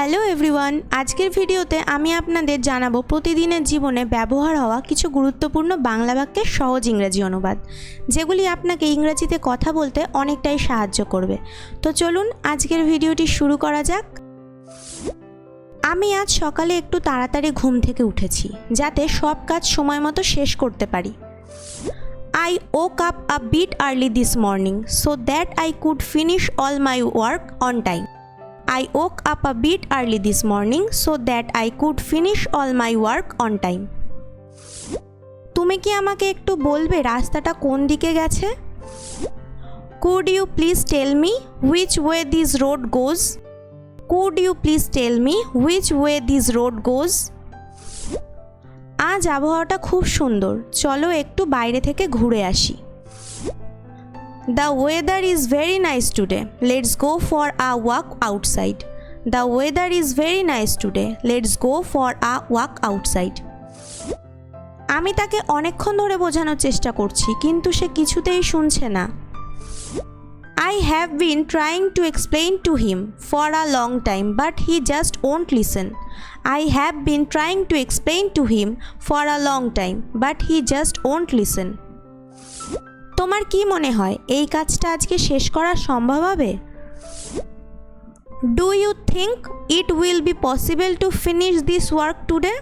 Hello everyone, আজকের ভিডিওতে আমি আপনাদের জানাবো প্রতিদিনের জীবনে ব্যবহার হওয়া কিছু গুরুত্বপূর্ণ বাংলা বাক্যের সহজ ইংরেজি অনুবাদ, যেগুলি আপনাকে ইংরেজিতে কথা বলতে অনেকটাই সাহায্য করবে। তো চলুন আজকের ভিডিওটি শুরু করা যাক। আমি আজ সকালে একটু তাড়াতাড়ি ঘুম থেকে উঠেছি যাতে সব কাজ সময় মতো শেষ করতে পারি। I woke up a bit early this morning so that I could finish all my work on time. I woke up a bit early this morning so that I could finish all my work on time. তুমি কি আমাকে একটু বলবে রাস্তাটা কোন দিকে গেছে? Could you please tell me which way this road goes? Could you please tell me which way this road goes? আজ আবহাওয়াটা খুব সুন্দর, চলো একটু বাইরে থেকে ঘুরে আসি। The weather is very nice today. Let's go for a walk outside. The weather is very nice today. Let's go for a walk outside. আমি তাকে অনেকক্ষণ ধরে বোঝানোর চেষ্টা করছি কিন্তু সে কিছুতেই শুনছে না। I have been trying to explain to him for a long time but he just won't listen. I have been trying to explain to him for a long time but he just won't listen. তোমার কি মনে হয় এই কাজটা আজকে শেষ করা সম্ভব হবে? Do you think it will be possible to finish this work today?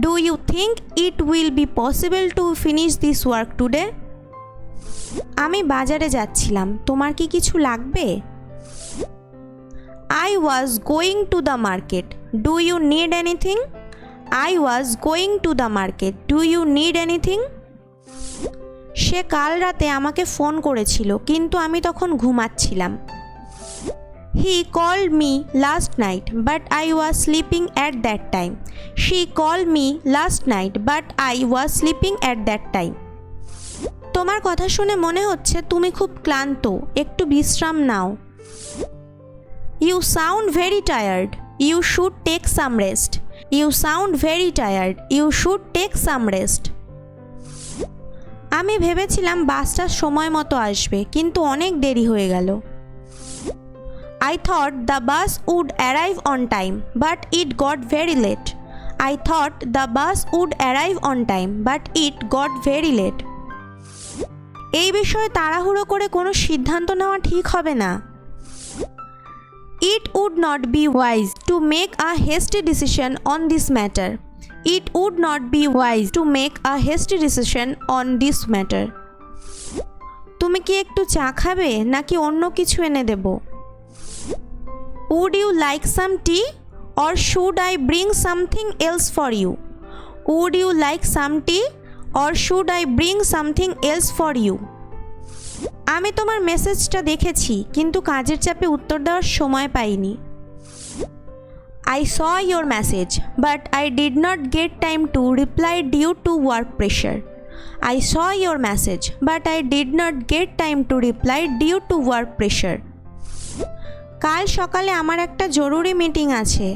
Do you think it will be possible to finish this work today? আমি বাজারে যাচ্ছিলাম, তোমার কি কিছু লাগবে? I was going to the market. Do you need anything? I was going to the market. Do you need anything? সে কাল রাতে আমাকে ফোন করেছিল কিন্তু আমি তখন ঘুমাচ্ছিলাম। He called me last night but I was sleeping at that time. She called me last night but I was sleeping at that time. তোমার কথা শুনে মনে হচ্ছে তুমি খুব ক্লান্ত, একটু বিশ্রাম নাও। You sound very tired. You should take some rest. You sound very tired. You should take some rest. আমি ভেবেছিলাম বাসটা সময় মতো আসবে কিন্তু অনেক দেরি হয়ে গেল। I thought the bus would arrive on time but it got very late. I thought the bus would arrive on time but it got very late. এই বিষয়ে তাড়াহুড়ো করে কোনো সিদ্ধান্ত নেওয়া ঠিক হবে না। It would not be wise to make a hasty decision on this matter. It would not be wise to make a hasty decision on this matter. তুমি কি একটু চা খাবে নাকি অন্য কিছু এনে দেব? Would you like some tea or should I bring something else for you? Would you like some tea or should I bring something else for you? আমি তোমার মেসেজটা দেখেছি কিন্তু কাজের চাপে উত্তর দেওয়ার সময় পাইনি। I saw your message but I did not get time to reply due to work pressure. I saw your message but I did not get time to reply due to work pressure. কাল সকালে আমার একটা জরুরি meeting আছে,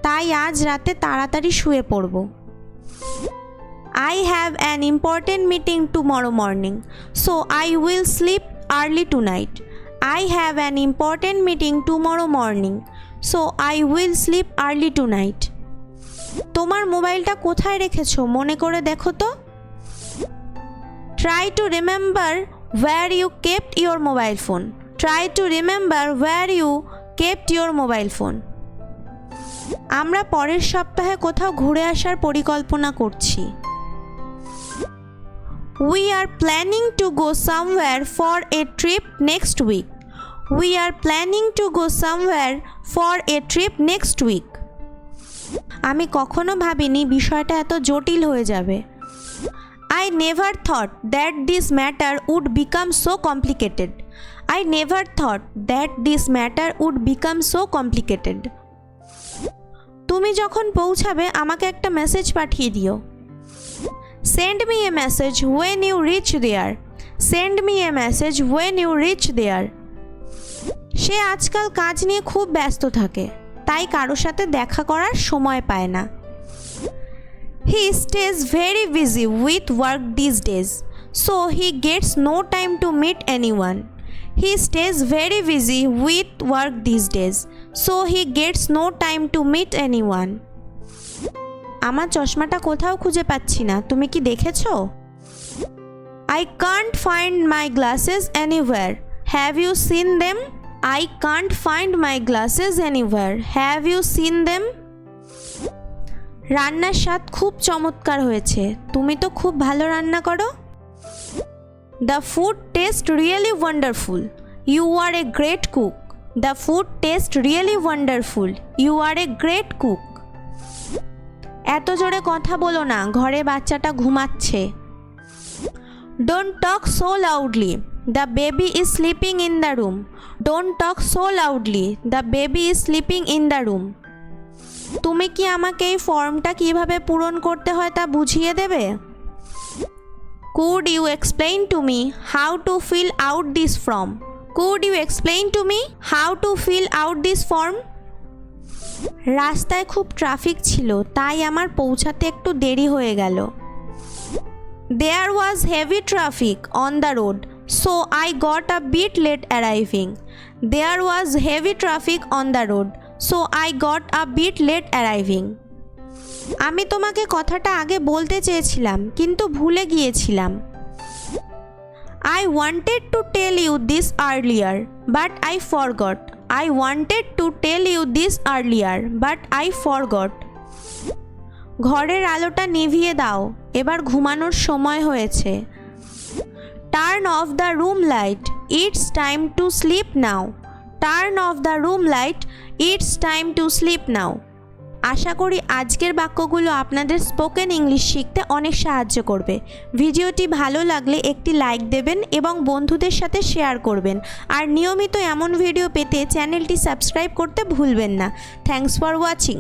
তাই আজ রাতে তাড়াতাড়ি শুয়ে পড়ব। I have an important meeting tomorrow morning, so I will sleep early tonight. I have an important meeting tomorrow morning, so I will sleep early tonight. তোমার মোবাইলটা কোথায় রেখেছো মনে করে দেখো তো। Try to remember where you kept your mobile phone. Try to remember where you kept your mobile phone. আমরা পরের সপ্তাহে কোথাও ঘুরে আসার পরিকল্পনা করছি। We are planning to go somewhere for a trip next week. We are planning to go somewhere for a trip next week. আমি কখনো ভাবিনি বিষয়টা এত জটিল হয়ে যাবে। I never thought that this matter would become so complicated. I never thought that this matter would become so complicated. তুমি যখন পৌঁছাবে আমাকে একটা মেসেজ পাঠিয়ে দিও। Send me a message when you reach there. Send me a message when you reach there. সে আজকাল কাজ নিয়ে খুব ব্যস্ত থাকে, তাই কারো সাথে দেখা করার সময় পায় না। He stays very busy with work these days, so he gets no time to meet anyone. He stays very busy with work these days, so he gets no time to meet anyone. আমার চশমাটা কোথাও খুঁজে পাচ্ছি না, তুমি কি দেখেছো? I can't find my glasses anywhere. Have you seen them? I can't find my glasses anywhere. Have you seen them? রান্নার স্বাদ খুব চমৎকার হয়েছে, তুমি তো খুব ভালো রান্না করো। The food tastes really wonderful. You are a great cook. The food tastes really wonderful. You are a great cook. এত জোরে কথা বলো না, ঘরে বাচ্চাটা ঘুমাচ্ছে। Don't talk so loudly. The baby is sleeping in the room. Don't talk so loudly. The baby is sleeping in the room. তুমি কি আমাকে এই ফর্মটা কিভাবে পূরণ করতে হয় তা বুঝিয়ে দেবে? Could you explain to me how to fill out this form? Could you explain to me how to fill out this form? রাস্তায় খুব ট্রাফিক ছিল, তাই আমার পৌঁছাতে একটু দেরি হয়ে গেল। There was heavy traffic on the road, so I got a bit late arriving. There was heavy traffic on the road, so I got a bit late arriving. আমি তোমাকে কথাটা আগে বলতে চেয়েছিলাম, কিন্তু ভুলে গিয়েছিলাম। I wanted to tell you this earlier, but I forgot. I wanted to tell you this earlier, but I forgot. ঘরের আলোটা নিভিয়ে দাও, এবার ঘুমানোর সময় হয়েছে। Turn off the room light. It's time to sleep now. Turn off the room light. It's time to sleep now. আশা করি আজকের বাক্যগুলো আপনাদের স্পোকেন ইংলিশ শিখতে অনেক সাহায্য করবে। ভিডিওটি ভালো লাগলে একটি লাইক দেবেন এবং বন্ধুদের সাথে শেয়ার করবেন। আর নিয়মিত এমন ভিডিও পেতে চ্যানেলটি সাবস্ক্রাইব করতে ভুলবেন না। Thanks for watching.